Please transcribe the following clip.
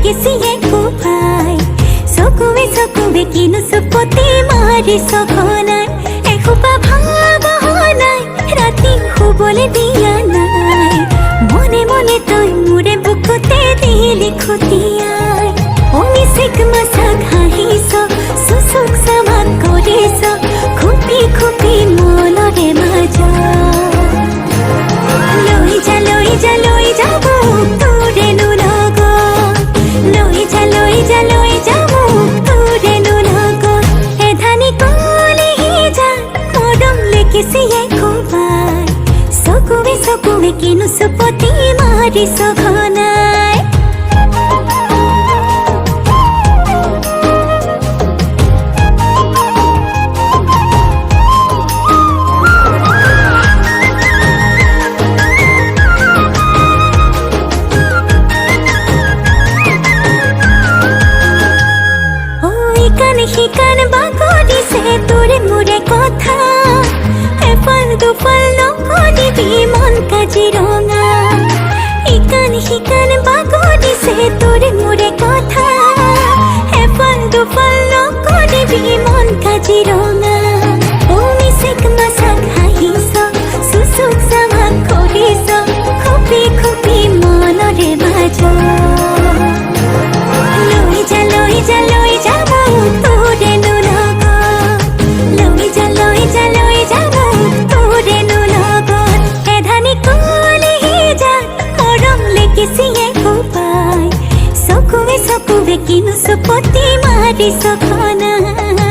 লেগেছিয়ে কোপায় চকুৱে কিনো চুপতি মাৰি সঘনাই এসোপা ভাবনাই ৰাতি শুবলৈ দিয়া নাই মনে মনে তই মোৰে বুকুতে দিলি খুটিয়াই অমিচিক মাছাক হাঁহিছ চুচুক চামাক কৰিছ খুপি খুপি মনৰে মাজত লৈ যা মোক তোৰেনো লগত লৈ যা মোক তোৰেনো লগত এধানি কলিহি যা মৰম লেগিছিয়ে কোবাই চকুৱে কিনো চুপতি মাৰি সঘনাই শিকান বাগৰিছে তোৰে মোৰে কথা এফাল দুফাল নকৰিবি মন কাজিৰঙা শিকান বাগৰিছে তোৰে মোৰে কথা এফাল দুফাল নকৰিবি মন কাজিৰঙা অমিচিক মাছাক হাঁহিছ চুচুক চামাক কৰিছ খুপি খুপি মনৰে মাজত লৈ যা মোক তোৰেনো লগত লৈ যা মোক তোৰেনো লগত এধানি কলিহি যা মৰম লেগিছিয়ে কোবাই চকুৱে কিনো চুপতি মাৰি সঘনাই